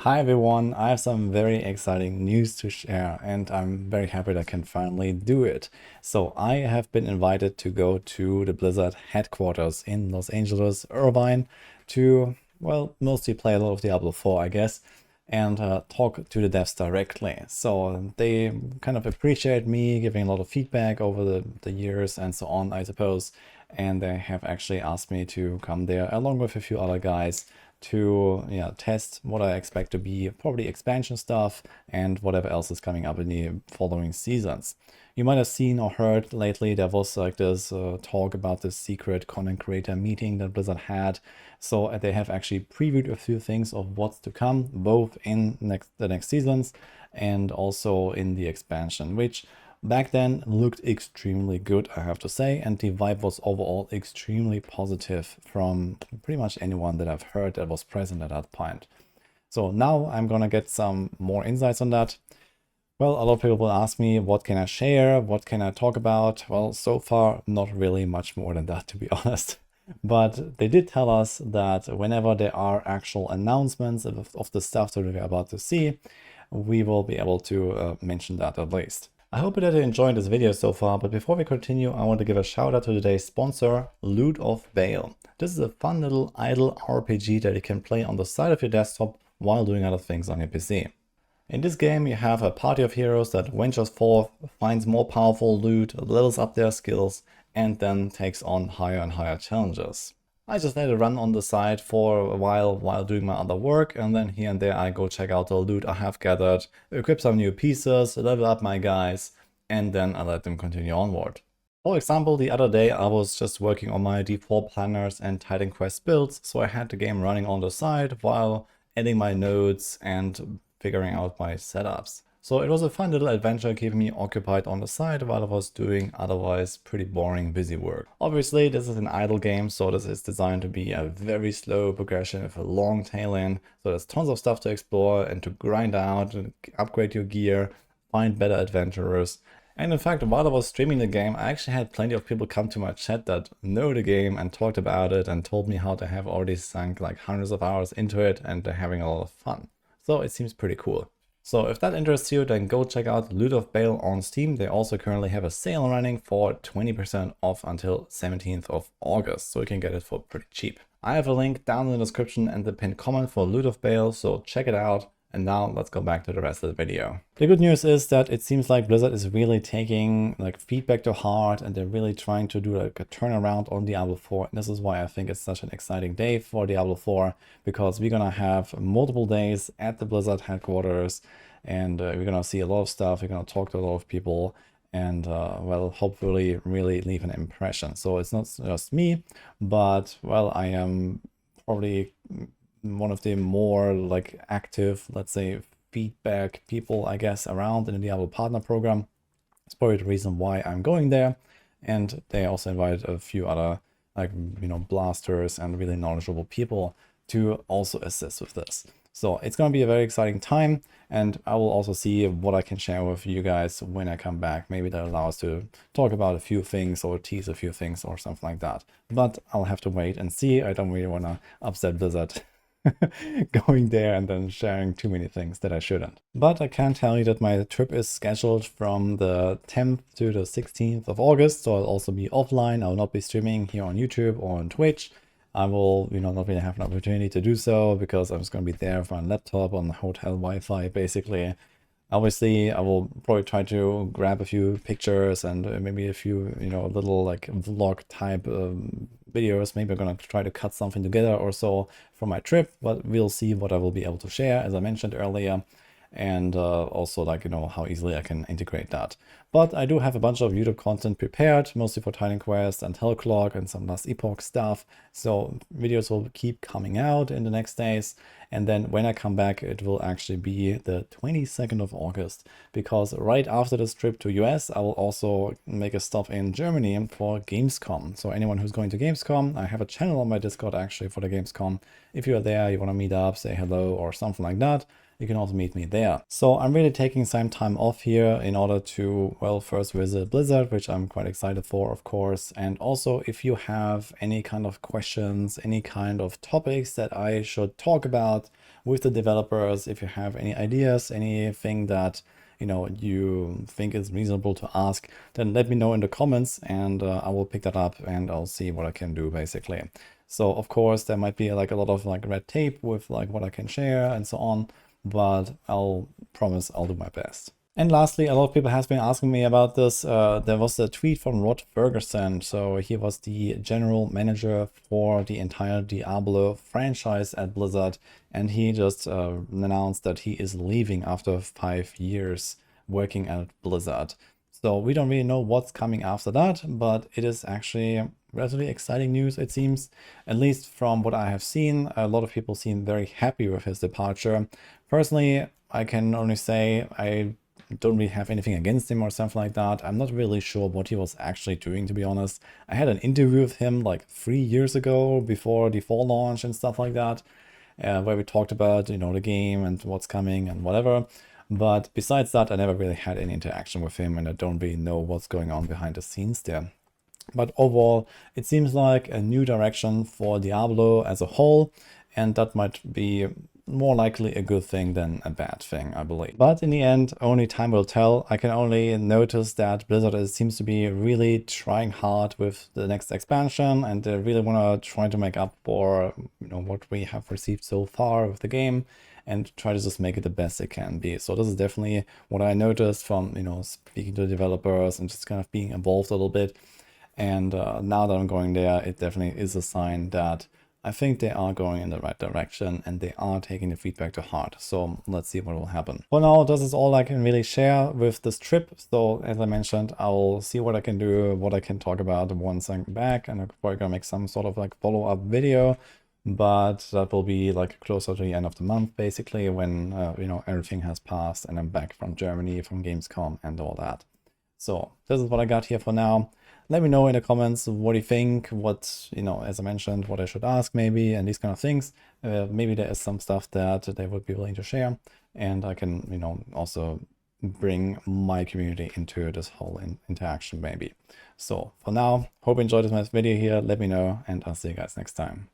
Hi everyone, I have some very exciting news to share and I'm very happy that I can finally do it. So I have been invited to go to the Blizzard headquarters in Los Angeles, Irvine, to, well, mostly play a lot of Diablo 4, I guess, and talk to the devs directly. So they kind of appreciate me giving a lot of feedback over the years and so on, I suppose. And they have actually asked me to come there along with a few other guys to test what I expect to be probably expansion stuff and whatever else is coming up in the following seasons. You might have seen or heard lately there was like this talk about this secret content creator meeting that Blizzard had. So they have actually previewed a few things of what's to come, both in the next seasons and also in the expansion, which back then looked extremely good, I have to say, and the vibe was overall extremely positive from pretty much anyone that I've heard that was present at that point. So now I'm gonna get some more insights on that. Well, a lot of people will ask me, what can I share? What can I talk about? Well, so far, not really much more than that, to be honest. But they did tell us that whenever there are actual announcements of the stuff that we're about to see, we will be able to mention that at least. I hope that you enjoyed this video so far, but before we continue, I want to give a shout out to today's sponsor, Loot of Baal. This is a fun little idle RPG that you can play on the side of your desktop while doing other things on your PC. In this game, you have a party of heroes that ventures forth, finds more powerful loot, levels up their skills, and then takes on higher and higher challenges. I just let it run on the side for a while doing my other work, and then here and there I go check out the loot I have gathered, equip some new pieces, level up my guys, and then I let them continue onward. For example, the other day I was just working on my D4 planners and Titan Quest builds, so I had the game running on the side while adding my nodes and figuring out my setups. So it was a fun little adventure keeping me occupied on the side while I was doing otherwise pretty boring busy work. Obviously this is an idle game, so this is designed to be a very slow progression with a long tail end. So there's tons of stuff to explore and to grind out, and upgrade your gear, find better adventurers. And in fact, while I was streaming the game, I actually had plenty of people come to my chat that know the game and talked about it and told me how they have already sunk like hundreds of hours into it and they're having a lot of fun. So it seems pretty cool. So if that interests you, then go check out Loot of Baal on Steam. They also currently have a sale running for 20% off until 17th of August, so you can get it for pretty cheap. I have a link down in the description and the pinned comment for Loot of Baal, so check it out. And now let's go back to the rest of the video. The good news is that it seems like Blizzard is really taking like feedback to heart and they're really trying to do like a turnaround on Diablo 4. And this is why I think it's such an exciting day for Diablo 4, because we're gonna have multiple days at the Blizzard headquarters and we're gonna see a lot of stuff. We're gonna talk to a lot of people and well, hopefully really leave an impression. So it's not just me, but well, I am probably one of the more like active, let's say, feedback people, I guess, around in the Diablo partner program. It's probably the reason why I'm going there. And they also invited a few other like, blasters and really knowledgeable people to also assist with this. So it's going to be a very exciting time, and I will also see what I can share with you guys when I come back. Maybe that allows us to talk about a few things or tease a few things or something like that. But I'll have to wait and see. I don't really want to upset Blizzard going there and then sharing too many things that I shouldn't. But I can tell you that my trip is scheduled from the 10th to the 16th of August, so I'll also be offline. I'll not be streaming here on YouTube or on Twitch. I will, not really have an opportunity to do so because I'm just going to be there for my laptop on hotel Wi-Fi, basically. Obviously, I will probably try to grab a few pictures and maybe a few, little like vlog type videos. Maybe I'm gonna try to cut something together or so from my trip, but we'll see what I will be able to share, as I mentioned earlier, and also like, how easily I can integrate that. But I do have a bunch of YouTube content prepared, mostly for Titan Quest and Hellclock and some last Epoch stuff. So videos will keep coming out in the next days. And then when I come back, it will actually be the 22nd of August, because right after this trip to US, I will also make a stop in Germany for Gamescom. So anyone who's going to Gamescom, I have a channel on my Discord actually for the Gamescom. If you're there, you want to meet up, say hello or something like that, you can also meet me there. So I'm really taking some time off here in order to, well, first visit Blizzard, which I'm quite excited for, of course. And also, if you have any kind of questions, any kind of topics that I should talk about, with the developers. If you have any ideas, anything that you think is reasonable to ask, then let me know in the comments, and I will pick that up and I'll see what I can do basically. So of course there might be like a lot of like red tape with like what I can share and so on, but I'll promise I'll do my best. And lastly, a lot of people has been asking me about this. There was a tweet from Rod Ferguson. So he was the general manager for the entire Diablo franchise at Blizzard. And he just announced that he is leaving after 5 years working at Blizzard. So we don't really know what's coming after that, but it is actually relatively exciting news, it seems. At least from what I have seen, a lot of people seem very happy with his departure. Personally, I can only say I don't really have anything against him or something like that. I'm not really sure what he was actually doing, to be honest. I had an interview with him like 3 years ago before the fall launch and stuff like that, where we talked about, the game and what's coming and whatever. But besides that, I never really had any interaction with him, and I don't really know what's going on behind the scenes there. But overall, it seems like a new direction for Diablo as a whole, and that might be more likely a good thing than a bad thing, I believe. But in the end, only time will tell. I can only notice that Blizzard seems to be really trying hard with the next expansion, and they really want to try to make up for what we have received so far with the game, and try to just make it the best it can be. So this is definitely what I noticed from speaking to developers and just kind of being involved a little bit. And now that I'm going there, it definitely is a sign that I think they are going in the right direction and they are taking the feedback to heart. So let's see what will happen. For now, this is all I can really share with this trip. So as I mentioned, I'll see what I can do, what I can talk about once I'm back, and I'm probably gonna make some sort of like follow-up video. But that will be like closer to the end of the month, basically, when everything has passed and I'm back from Germany, from Gamescom and all that. So this is what I got here for now. Let me know in the comments what you think, what, as I mentioned, what I should ask maybe, and these kind of things. Maybe there is some stuff that they would be willing to share, and I can, also bring my community into this whole interaction maybe. So for now, hope you enjoyed this video here. Let me know, and I'll see you guys next time.